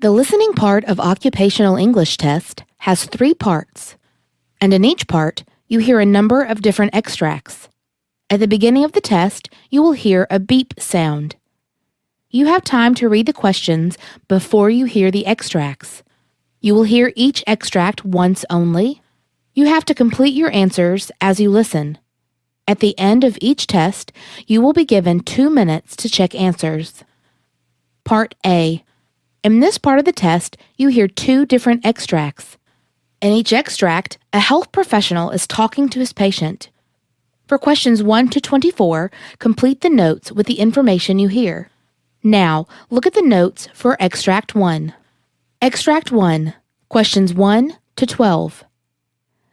The listening part of Occupational English Test has 3 parts, and in each part, you hear a number of different extracts. At the beginning of the test, you will hear a beep sound. You have time to read the questions before you hear the extracts. You will hear each extract once only. You have to complete your answers as you listen. At the end of each test, you will be given 2 minutes to check answers. Part A. In this part of the test, you hear 2 different extracts. In each extract, a health professional is talking to his patient. For questions 1 to 24, complete the notes with the information you hear. Now, look at the notes for Extract 1. Extract 1, questions 1 to 12.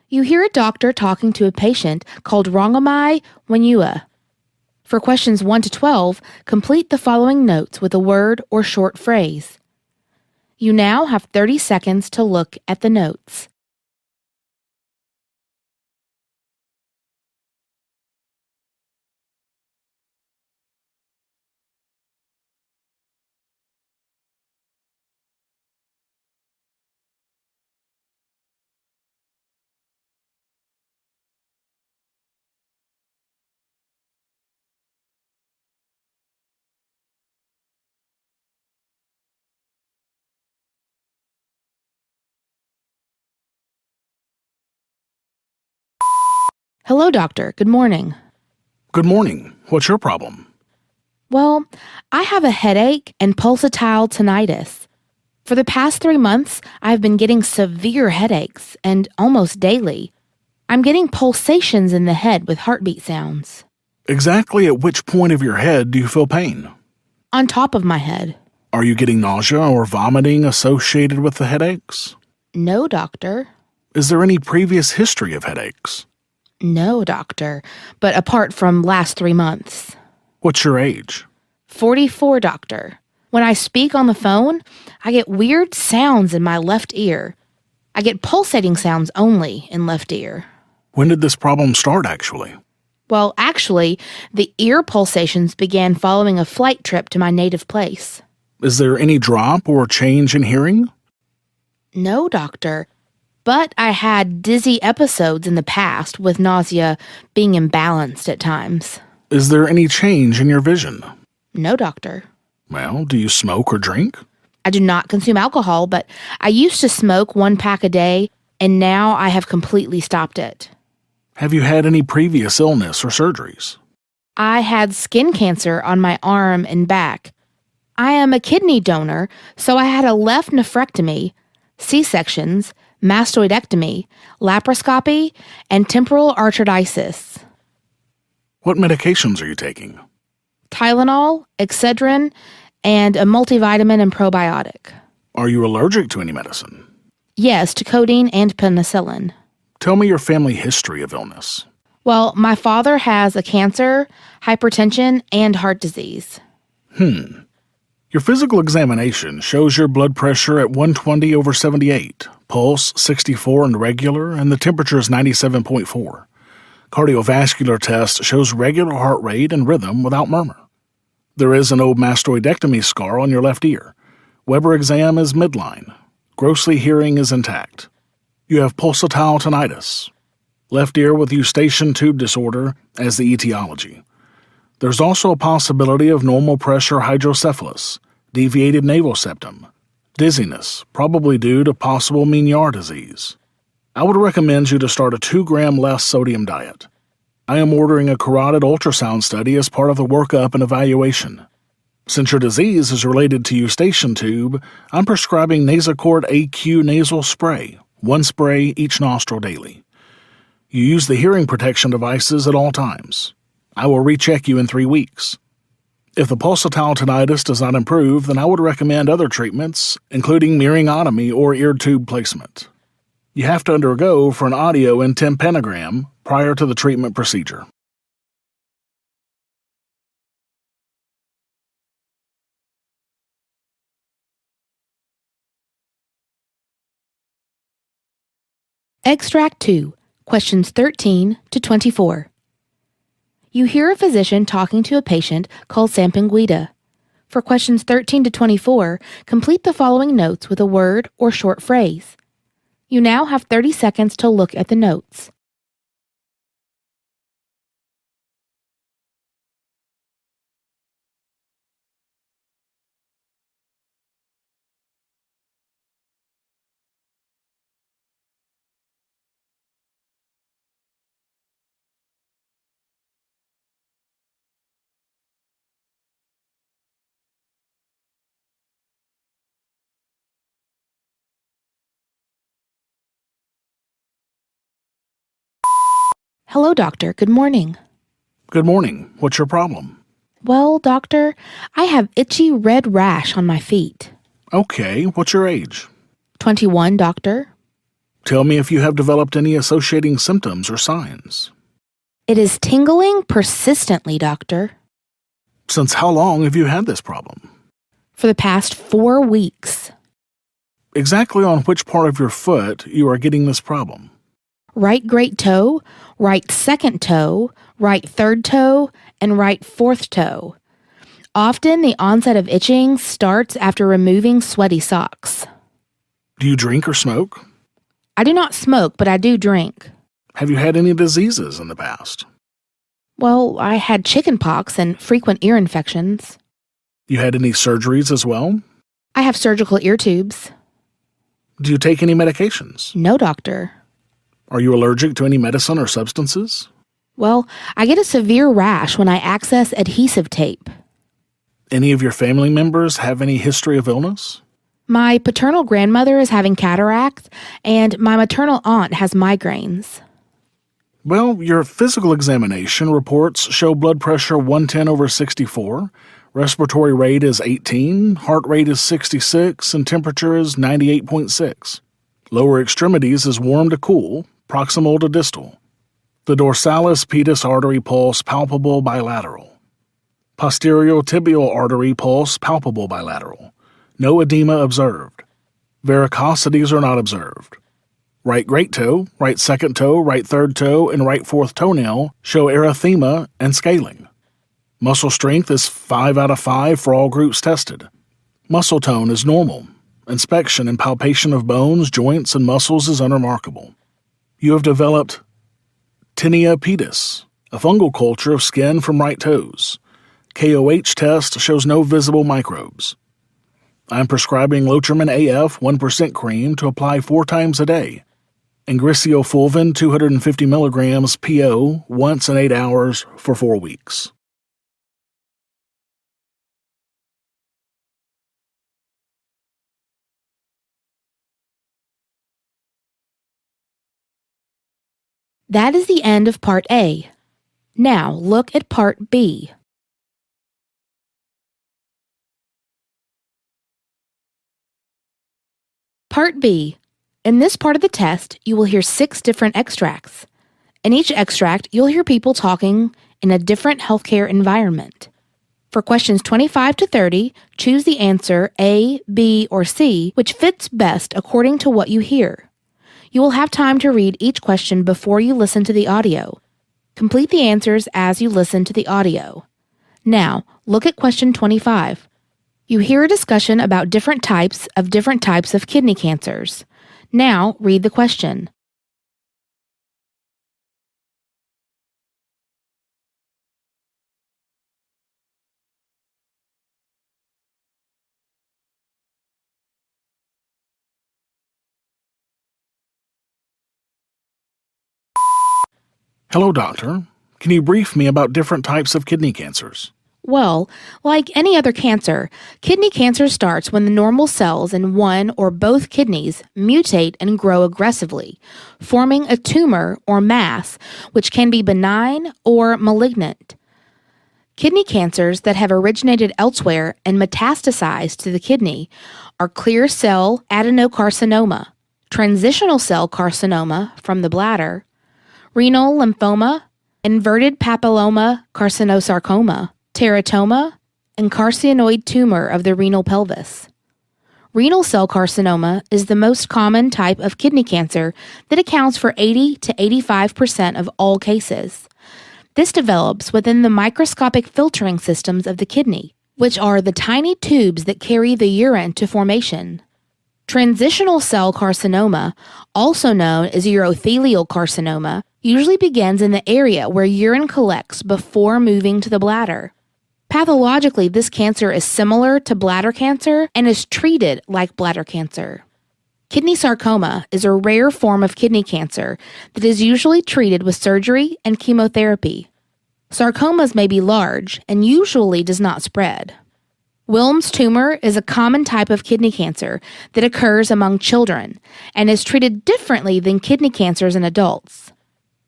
You hear a doctor talking to a patient called Rongamai Wanyua. For questions 1 to 12, complete the following notes with a word or short phrase. You now have 30 seconds to look at the notes. Hello, doctor. Good morning. Good morning. What's your problem? Well, I have a headache and pulsatile tinnitus. For the past 3 months, I've been getting severe headaches, and almost daily. I'm getting pulsations in the head with heartbeat sounds. Exactly at which point of your head do you feel pain? On top of my head. Are you getting nausea or vomiting associated with the headaches? No, doctor. Is there any previous history of headaches? No, doctor, but apart from last 3 months. What's your age? 44, doctor. When I speak on the phone, I get weird sounds in my left ear. I get pulsating sounds only in left ear. When did this problem start, actually? Well, actually, the ear pulsations began following a flight trip to my native place. Is there any drop or change in hearing? No, doctor. But I had dizzy episodes in the past with nausea being imbalanced at times. Is there any change in your vision? No, doctor. Well, do you smoke or drink? I do not consume alcohol, but I used to smoke 1 pack a day, and now I have completely stopped it. Have you had any previous illness or surgeries? I had skin cancer on my arm and back. I am a kidney donor, so I had a left nephrectomy, C-sections, mastoidectomy, laparoscopy, and temporal arteritis. What medications are you taking? Tylenol, Excedrin, and a multivitamin and probiotic. Are you allergic to any medicine? Yes, to codeine and penicillin. Tell me your family history of illness. Well, my father has a cancer, hypertension, and heart disease. Your physical examination shows your blood pressure at 120/78, pulse 64 and regular, and the temperature is 97.4. Cardiovascular test shows regular heart rate and rhythm without murmur. There is an old mastoidectomy scar on your left ear. Weber exam is midline. Grossly hearing is intact. You have pulsatile tinnitus. Left ear with eustachian tube disorder as the etiology. There's also a possibility of normal pressure hydrocephalus, deviated naval septum, dizziness, probably due to possible Meniere disease. I would recommend you to start a 2-gram less sodium diet. I am ordering a carotid ultrasound study as part of the workup and evaluation. Since your disease is related to eustachian tube, I'm prescribing Nasacort AQ nasal spray, 1 spray each nostril daily. You use the hearing protection devices at all times. I will recheck you in 3 weeks. If the pulsatile tinnitus does not improve, then I would recommend other treatments, including myringotomy or ear tube placement. You have to undergo for an audio and tympanogram prior to the treatment procedure. Extract 2, questions 13 to 24. You hear a physician talking to a patient called Sampanguita. For questions 13 to 24, complete the following notes with a word or short phrase. You now have 30 seconds to look at the notes. Hello, doctor. Good morning. Good morning. What's your problem? Well, doctor, I have itchy red rash on my feet. Okay, what's your age? 21, doctor. Tell me if you have developed any associating symptoms or signs. It is tingling persistently, doctor. Since how long have you had this problem? For the past 4 weeks. Exactly on which part of your foot you are getting this problem? Right great toe, right second toe, right third toe, and right fourth toe. Often the onset of itching starts after removing sweaty socks. Do you drink or smoke? I do not smoke, but I do drink. Have you had any diseases in the past? Well, I had chicken pox and frequent ear infections. You had any surgeries as well? I have surgical ear tubes. Do you take any medications? No, doctor. Are you allergic to any medicine or substances? Well, I get a severe rash when I access adhesive tape. Any of your family members have any history of illness? My paternal grandmother is having cataracts, and my maternal aunt has migraines. Well, your physical examination reports show blood pressure 110/64, respiratory rate is 18, heart rate is 66, and temperature is 98.6. Lower extremities is warm to cool, proximal to distal. The dorsalis pedis artery pulse palpable bilateral. Posterior tibial artery pulse palpable bilateral. No edema observed. Varicosities are not observed. Right great toe, right second toe, right third toe, and right fourth toenail show erythema and scaling. Muscle strength is 5 out of 5 for all groups tested. Muscle tone is normal. Inspection and palpation of bones, joints, and muscles is unremarkable. You have developed tinea pedis, a fungal culture of skin from right toes. KOH test shows no visible microbes. I am prescribing Lotrimin AF 1% cream to apply 4 times a day, and Griseofulvin 250 milligrams PO once in 8 hours for 4 weeks. That is the end of Part A. Now look at Part B. Part B. In this part of the test, you will hear 6 different extracts. In each extract, you'll hear people talking in a different healthcare environment. For questions 25 to 30, choose the answer A, B, or C, which fits best according to what you hear. You will have time to read each question before you listen to the audio. Complete the answers as you listen to the audio. Now, look at question 25. You hear a discussion about different types of kidney cancers. Now, read the question. Hello, doctor. Can you brief me about different types of kidney cancers? Well, like any other cancer, kidney cancer starts when the normal cells in one or both kidneys mutate and grow aggressively, forming a tumor or mass, which can be benign or malignant. Kidney cancers that have originated elsewhere and metastasized to the kidney are clear cell adenocarcinoma, transitional cell carcinoma from the bladder, renal lymphoma, inverted papilloma carcinosarcoma, teratoma, and carcinoid tumor of the renal pelvis. Renal cell carcinoma is the most common type of kidney cancer that accounts for 80 to 85% of all cases. This develops within the microscopic filtering systems of the kidney. which are the tiny tubes that carry the urine to formation. Transitional cell carcinoma, also known as urothelial carcinoma, usually begins in the area where urine collects before moving to the bladder. Pathologically, this cancer is similar to bladder cancer and is treated like bladder cancer. Kidney sarcoma is a rare form of kidney cancer that is usually treated with surgery and chemotherapy. Sarcomas may be large and usually does not spread. Wilms tumor is a common type of kidney cancer that occurs among children and is treated differently than kidney cancers in adults.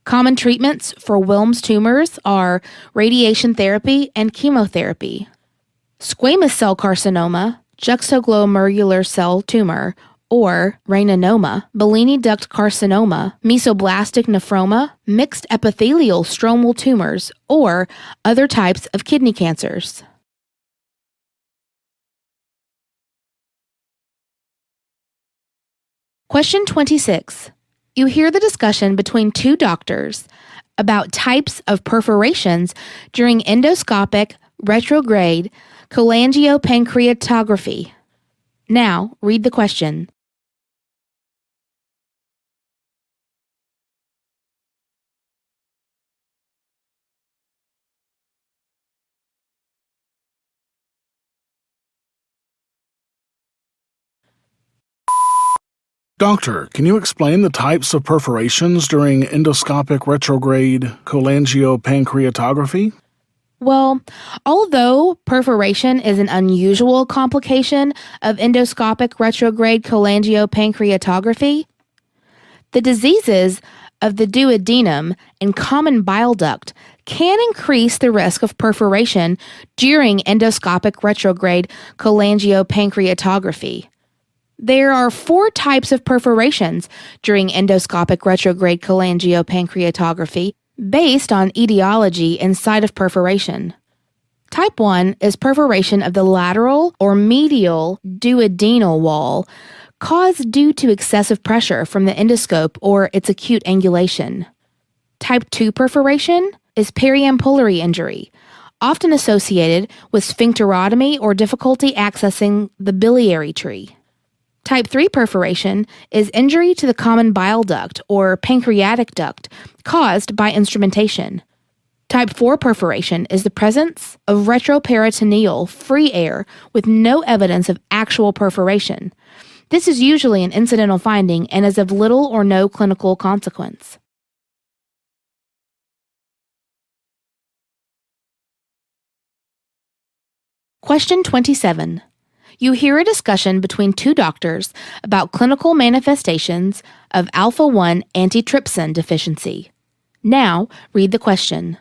Common treatments for Wilms tumors are radiation therapy and chemotherapy. Squamous cell carcinoma, juxtaglomerular cell tumor, or rananoma, Bellini duct carcinoma, mesoblastic nephroma, mixed epithelial stromal tumors, or other types of kidney cancers. Question 26. You hear the discussion between two doctors about types of perforations during endoscopic retrograde cholangiopancreatography. Now, read the question. Doctor, can you explain the types of perforations during endoscopic retrograde cholangiopancreatography? Well, although perforation is an unusual complication of endoscopic retrograde cholangiopancreatography, the diseases of the duodenum and common bile duct can increase the risk of perforation during endoscopic retrograde cholangiopancreatography. There are 4 types of perforations during endoscopic retrograde cholangiopancreatography based on etiology and site of perforation. Type 1 is perforation of the lateral or medial duodenal wall caused due to excessive pressure from the endoscope or its acute angulation. Type 2 perforation is periampullary injury, often associated with sphincterotomy or difficulty accessing the biliary tree. Type 3 perforation is injury to the common bile duct or pancreatic duct caused by instrumentation. Type 4 perforation is the presence of retroperitoneal free air with no evidence of actual perforation. This is usually an incidental finding and is of little or no clinical consequence. Question 27. You hear a discussion between two doctors about clinical manifestations of alpha-1 antitrypsin deficiency. Now, read the question.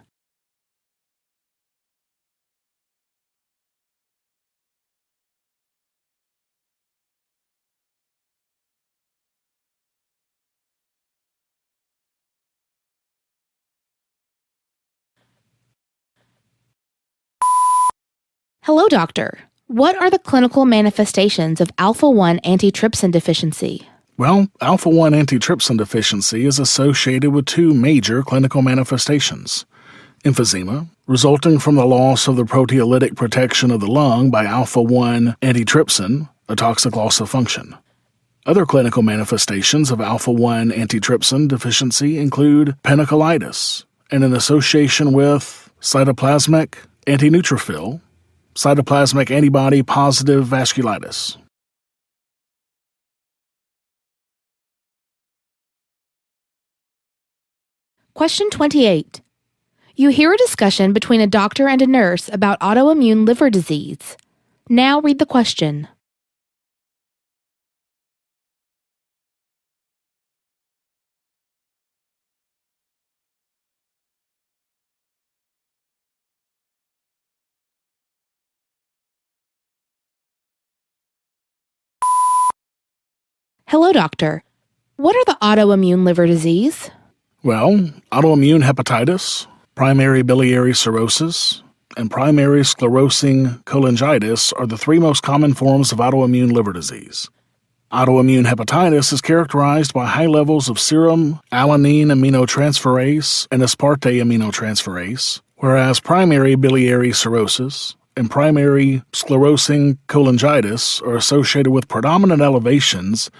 Hello, doctor. What are the clinical manifestations of alpha-1 antitrypsin deficiency? Well, alpha-1 antitrypsin deficiency is associated with 2 major clinical manifestations. Emphysema, resulting from the loss of the proteolytic protection of the lung by alpha-1 antitrypsin, a toxic loss of function. Other clinical manifestations of alpha-1 antitrypsin deficiency include pancreatitis and an association with cytoplasmic antineutrophil, cytoplasmic antibody positive vasculitis. Question 28. You hear a discussion between a doctor and a nurse about autoimmune liver disease. Now read the question. Hello, doctor. What are the autoimmune liver disease? Well, autoimmune hepatitis, primary biliary cirrhosis, and primary sclerosing cholangitis are the 3 most common forms of autoimmune liver disease. Autoimmune hepatitis is characterized by high levels of serum alanine aminotransferase and aspartate aminotransferase, whereas primary biliary cirrhosis and primary sclerosing cholangitis are associated with predominant elevations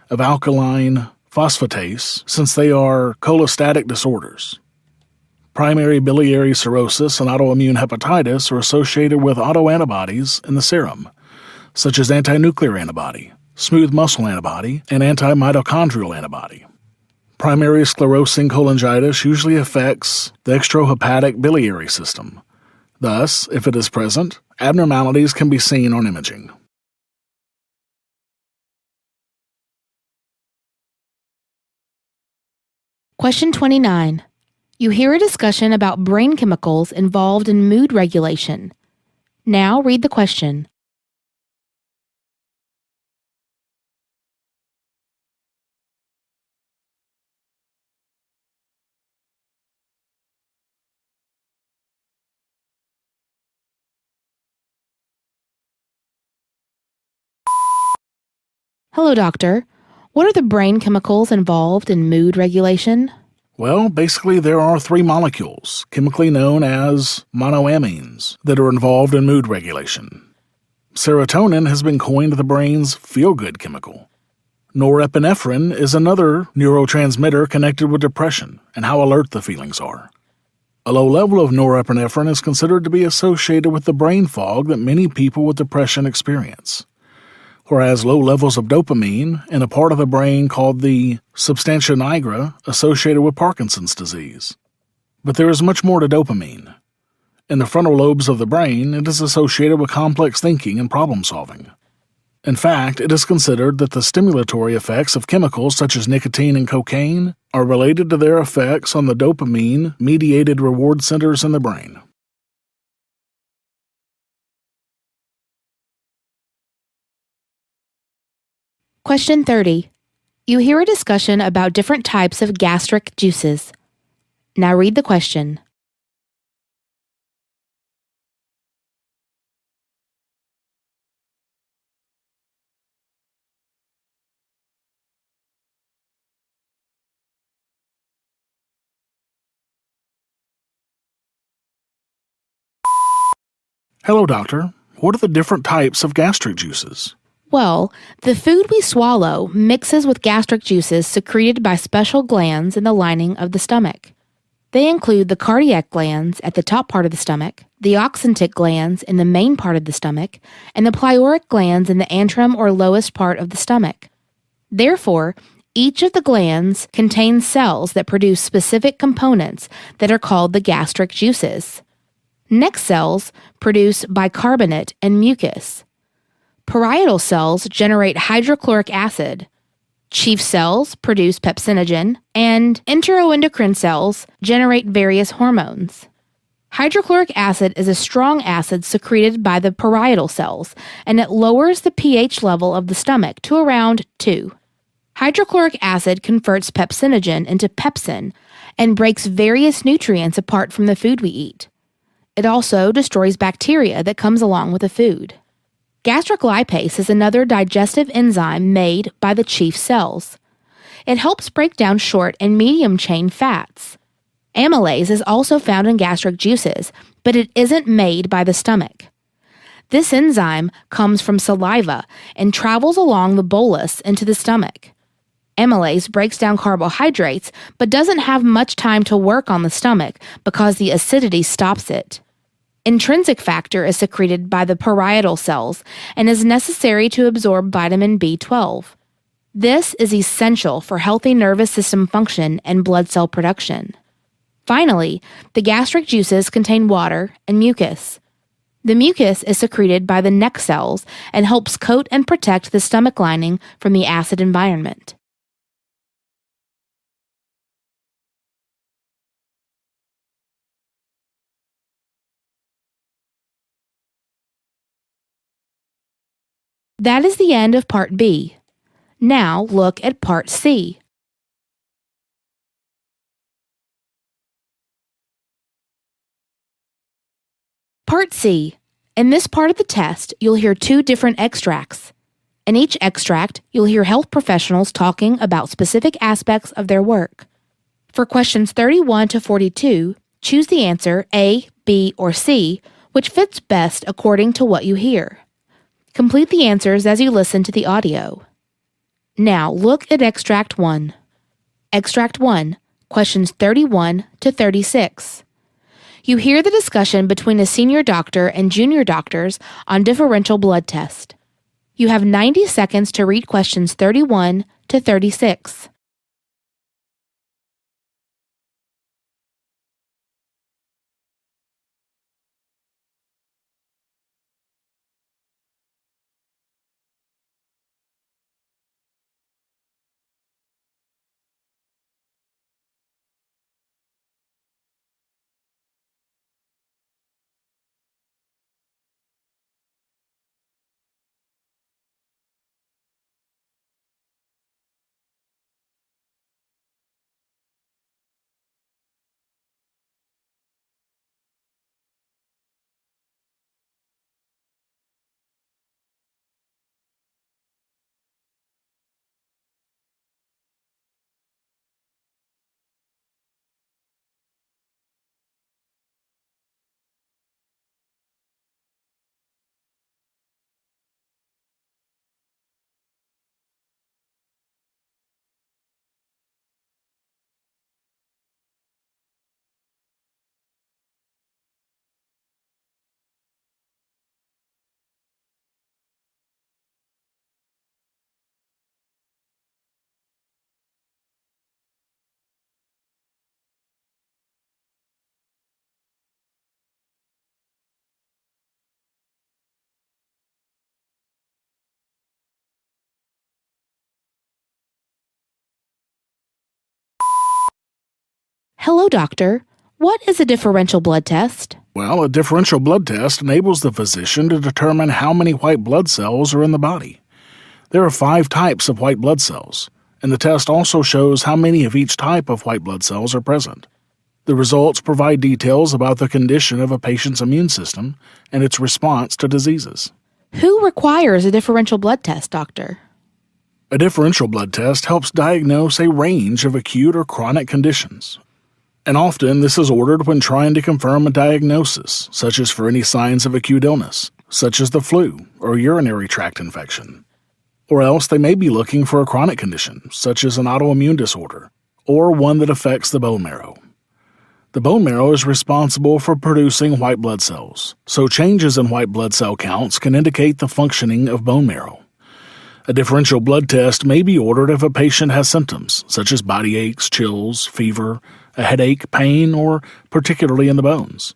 of alkaline phosphatase since they are cholestatic disorders. Primary biliary cirrhosis and autoimmune hepatitis are associated with autoantibodies in the serum, such as anti-nuclear antibody, smooth muscle antibody, and anti-mitochondrial antibody. Primary sclerosing cholangitis usually affects the extrahepatic biliary system. Thus, if it is present, abnormalities can be seen on imaging. Question 29. You hear a discussion about brain chemicals involved in mood regulation. Now read the question. Hello, doctor. What are the brain chemicals involved in mood regulation? Well, basically there are 3 molecules, chemically known as monoamines, that are involved in mood regulation. Serotonin has been coined the brain's feel-good chemical. Norepinephrine is another neurotransmitter connected with depression and how alert the feelings are. A low level of norepinephrine is considered to be associated with the brain fog that many people with depression experience, whereas low levels of dopamine in a part of the brain called the substantia nigra associated with Parkinson's disease. But there is much more to dopamine. In the frontal lobes of the brain, it is associated with complex thinking and problem solving. In fact, it is considered that the stimulatory effects of chemicals such as nicotine and cocaine are related to their effects on the dopamine-mediated reward centers in the brain. Question 30. You hear a discussion about different types of gastric juices. Now read the question. Hello, doctor. What are the different types of gastric juices? Well, the food we swallow mixes with gastric juices secreted by special glands in the lining of the stomach. They include the cardiac glands at the top part of the stomach, the oxyntic glands in the main part of the stomach, and the pyloric glands in the antrum or lowest part of the stomach. Therefore, each of the glands contains cells that produce specific components that are called the gastric juices. Neck cells produce bicarbonate and mucus. Parietal cells generate hydrochloric acid. Chief cells produce pepsinogen, and enteroendocrine cells generate various hormones. Hydrochloric acid is a strong acid secreted by the parietal cells, and it lowers the pH level of the stomach to around 2. Hydrochloric acid converts pepsinogen into pepsin and breaks various nutrients apart from the food we eat. It also destroys bacteria that comes along with the food. Gastric lipase is another digestive enzyme made by the chief cells. It helps break down short and medium-chain fats. Amylase is also found in gastric juices, but it isn't made by the stomach. This enzyme comes from saliva and travels along the bolus into the stomach. Amylase breaks down carbohydrates, but doesn't have much time to work on the stomach because the acidity stops it. Intrinsic factor is secreted by the parietal cells and is necessary to absorb vitamin B12. This is essential for healthy nervous system function and blood cell production. Finally, the gastric juices contain water and mucus. The mucus is secreted by the neck cells and helps coat and protect the stomach lining from the acid environment. That is the end of Part B. Now look at Part C. Part C. In this part of the test, you'll hear 2 different extracts. In each extract, you'll hear health professionals talking about specific aspects of their work. For questions 31 to 42, choose the answer A, B, or C, which fits best according to what you hear. Complete the answers as you listen to the audio. Now look at Extract 1. Extract 1, questions 31 to 36. You hear the discussion between a senior doctor and junior doctors on differential blood test. You have 90 seconds to read questions 31 to 36. Hello, doctor. What is a differential blood test? Well, a differential blood test enables the physician to determine how many white blood cells are in the body. There are 5 types of white blood cells, and the test also shows how many of each type of white blood cells are present. The results provide details about the condition of a patient's immune system and its response to diseases. Who requires a differential blood test, doctor? A differential blood test helps diagnose a range of acute or chronic conditions. And often this is ordered when trying to confirm a diagnosis, such as for any signs of acute illness, such as the flu or urinary tract infection. Or else they may be looking for a chronic condition, such as an autoimmune disorder, or one that affects the bone marrow. The bone marrow is responsible for producing white blood cells, so changes in white blood cell counts can indicate the functioning of bone marrow. A differential blood test may be ordered if a patient has symptoms, such as body aches, chills, fever, a headache, pain, or particularly in the bones.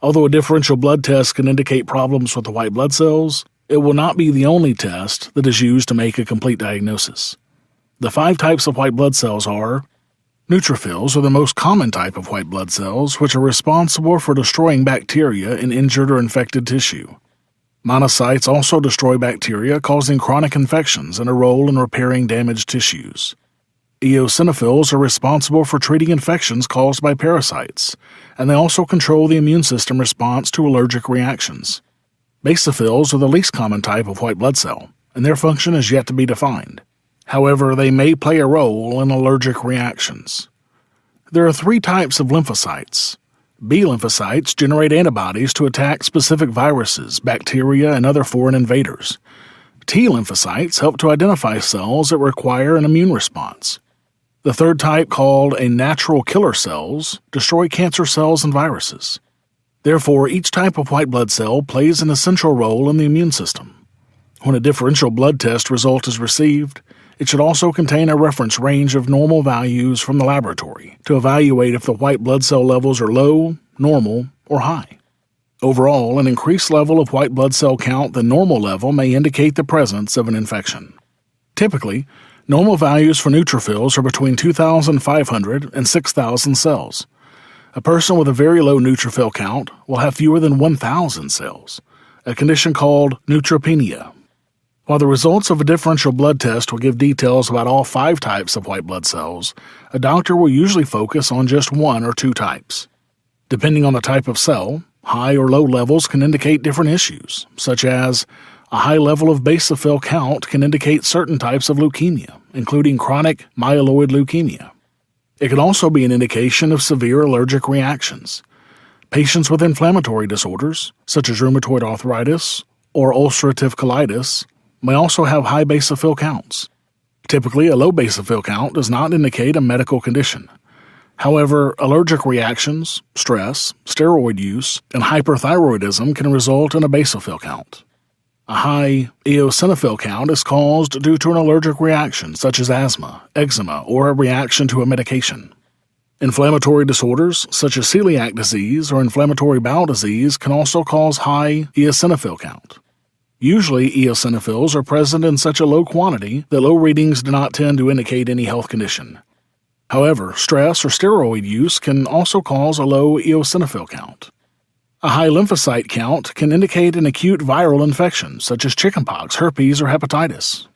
Although a differential blood test can indicate problems with the white blood cells, it will not be the only test that is used to make a complete diagnosis. The 5 types of white blood cells are: neutrophils are the most common type of white blood cells, which are responsible for destroying bacteria in injured or infected tissue. Monocytes also destroy bacteria, causing chronic infections and a role in repairing damaged tissues. Eosinophils are responsible for treating infections caused by parasites, and they also control the immune system response to allergic reactions. Basophils are the least common type of white blood cell, and their function is yet to be defined. However, they may play a role in allergic reactions. There are 3 types of lymphocytes. B lymphocytes generate antibodies to attack specific viruses, bacteria, and other foreign invaders. T lymphocytes help to identify cells that require an immune response. The 3rd type, called a natural killer cells, destroy cancer cells and viruses. Therefore, each type of white blood cell plays an essential role in the immune system. When a differential blood test result is received, it should also contain a reference range of normal values from the laboratory to evaluate if the white blood cell levels are low, normal, or high. Overall, an increased level of white blood cell count than normal level may indicate the presence of an infection. Typically, normal values for neutrophils are between 2,500 and 6,000 cells. A person with a very low neutrophil count will have fewer than 1,000 cells, a condition called neutropenia. While the results of a differential blood test will give details about all 5 types of white blood cells, a doctor will usually focus on just 1 or 2 types. Depending on the type of cell, high or low levels can indicate different issues, such as a high level of basophil count can indicate certain types of leukemia, including chronic myeloid leukemia. It can also be an indication of severe allergic reactions. Patients with inflammatory disorders, such as rheumatoid arthritis or ulcerative colitis, may also have high basophil counts. Typically, a low basophil count does not indicate a medical condition. However, allergic reactions, stress, steroid use, and hyperthyroidism can result in a basophil count. A high eosinophil count is caused due to an allergic reaction such as asthma, eczema, or a reaction to a medication. Inflammatory disorders such as celiac disease or inflammatory bowel disease can also cause high eosinophil count. Usually, eosinophils are present in such a low quantity that low readings do not tend to indicate any health condition. However, stress or steroid use can also cause a low eosinophil count. A high lymphocyte count can indicate an acute viral infection such as chickenpox, herpes, or hepatitis.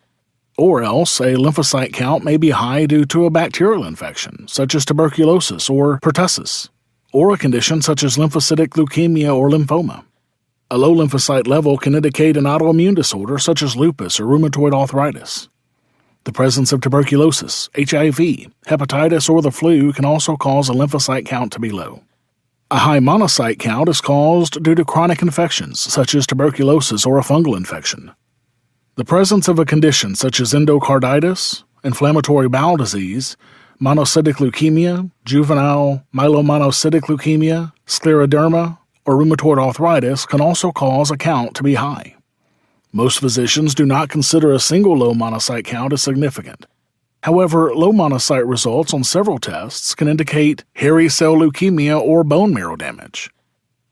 Or else, a lymphocyte count may be high due to a bacterial infection such as tuberculosis or pertussis, or a condition such as lymphocytic leukemia or lymphoma. A low lymphocyte level can indicate an autoimmune disorder such as lupus or rheumatoid arthritis. The presence of tuberculosis, HIV, hepatitis, or the flu can also cause a lymphocyte count to be low. A high monocyte count is caused due to chronic infections such as tuberculosis or a fungal infection. The presence of a condition such as endocarditis, inflammatory bowel disease, monocytic leukemia, juvenile myelomonocytic leukemia, scleroderma, or rheumatoid arthritis can also cause a count to be high. Most physicians do not consider a single low monocyte count as significant. However, low monocyte results on several tests can indicate hairy cell leukemia or bone marrow damage.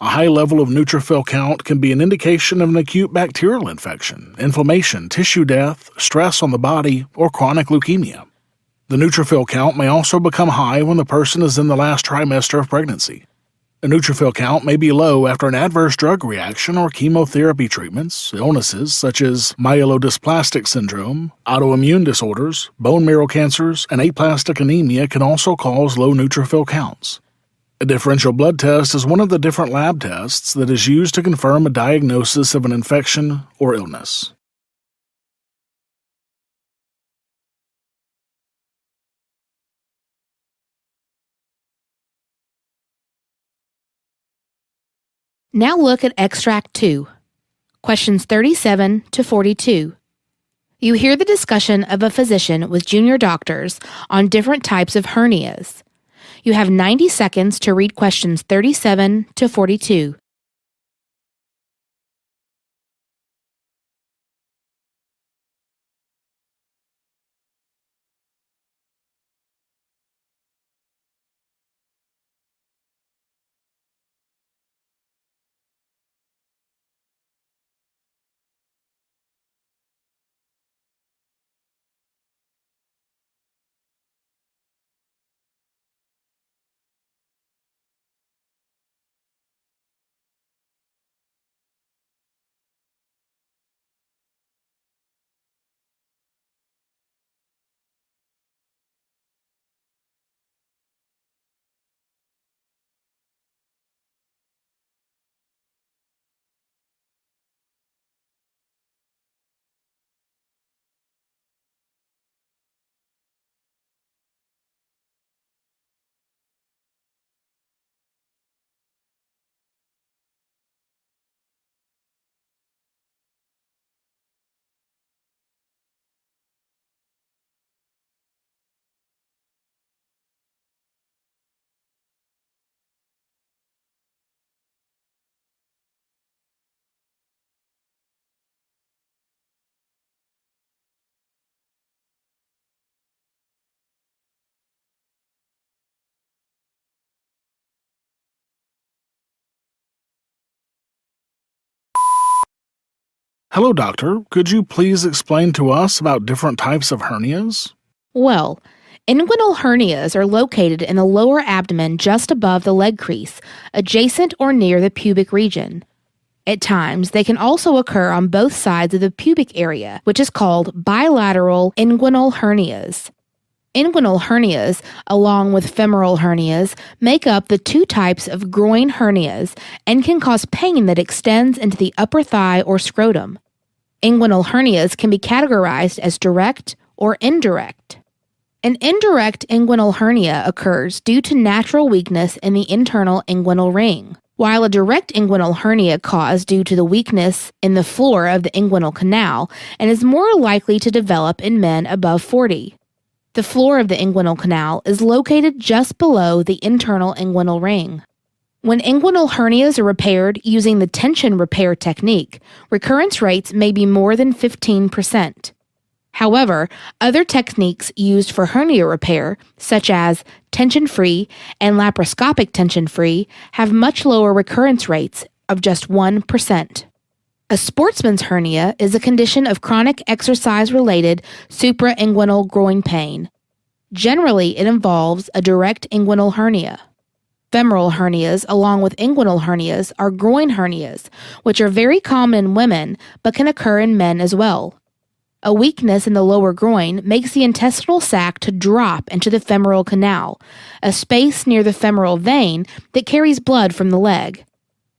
A high level of neutrophil count can be an indication of an acute bacterial infection, inflammation, tissue death, stress on the body, or chronic leukemia. The neutrophil count may also become high when the person is in the last trimester of pregnancy. A neutrophil count may be low after an adverse drug reaction or chemotherapy treatments. Illnesses such as myelodysplastic syndrome, autoimmune disorders, bone marrow cancers, and aplastic anemia can also cause low neutrophil counts. A differential blood test is one of the different lab tests that is used to confirm a diagnosis of an infection or illness. Now look at Extract 2, questions 37 to 42. You hear the discussion of a physician with junior doctors on different types of hernias. You have 90 seconds to read questions 37 to 42. Hello, doctor. Could you please explain to us about different types of hernias? Well, inguinal hernias are located in the lower abdomen just above the leg crease, adjacent or near the pubic region. At times, they can also occur on both sides of the pubic area, which is called bilateral inguinal hernias. Inguinal hernias, along with femoral hernias, make up the two types of groin hernias and can cause pain that extends into the upper thigh or scrotum. Inguinal hernias can be categorized as direct or indirect. An indirect inguinal hernia occurs due to natural weakness in the internal inguinal ring. while a direct inguinal hernia caused due to the weakness in the floor of the inguinal canal and is more likely to develop in men above 40. The floor of the inguinal canal is located just below the internal inguinal ring. When inguinal hernias are repaired using the tension repair technique, recurrence rates may be more than 15%. However, other techniques used for hernia repair, such as tension-free and laparoscopic tension-free, have much lower recurrence rates of just 1%. A sportsman's hernia is a condition of chronic exercise-related suprainguinal groin pain. Generally, it involves a direct inguinal hernia. Femoral hernias, along with inguinal hernias, are groin hernias, which are very common in women but can occur in men as well. A weakness in the lower groin makes the intestinal sac to drop into the femoral canal, a space near the femoral vein that carries blood from the leg.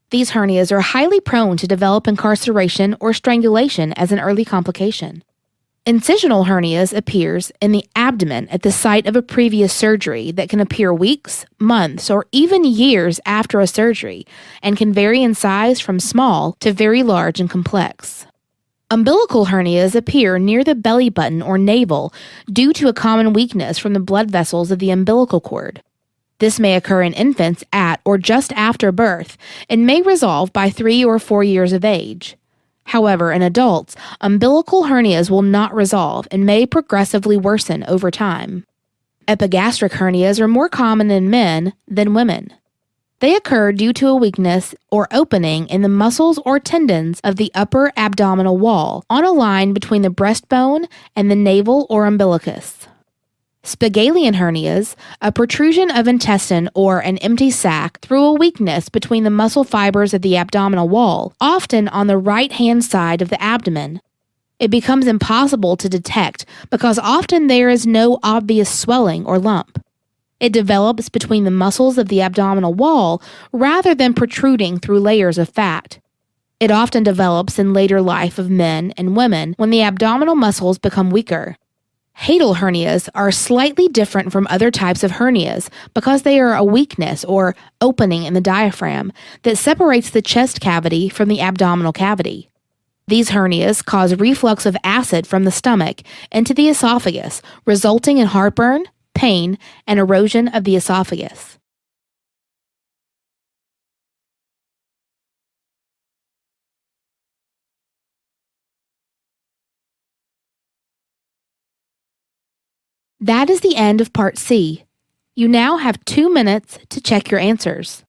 These hernias are highly prone to develop incarceration or strangulation as an early complication. Incisional hernias appears in the abdomen at the site of a previous surgery that can appear weeks, months, or even years after a surgery and can vary in size from small to very large and complex. Umbilical hernias appear near the belly button or navel due to a common weakness from the blood vessels of the umbilical cord. This may occur in infants at or just after birth and may resolve by 3 or 4 years of age. However, in adults, umbilical hernias will not resolve and may progressively worsen over time. Epigastric hernias are more common in men than women. They occur due to a weakness or opening in the muscles or tendons of the upper abdominal wall on a line between the breastbone and the navel or umbilicus. Spigelian hernias, a protrusion of intestine or an empty sac through a weakness between the muscle fibers of the abdominal wall, often on the right-hand side of the abdomen. It becomes impossible to detect because often there is no obvious swelling or lump. It develops between the muscles of the abdominal wall rather than protruding through layers of fat. It often develops in later life of men and women when the abdominal muscles become weaker. Hiatal hernias are slightly different from other types of hernias because they are a weakness or opening in the diaphragm that separates the chest cavity from the abdominal cavity. These hernias cause reflux of acid from the stomach into the esophagus, resulting in heartburn, pain, and erosion of the esophagus. That is the end of Part C. You now have 2 minutes to check your answers.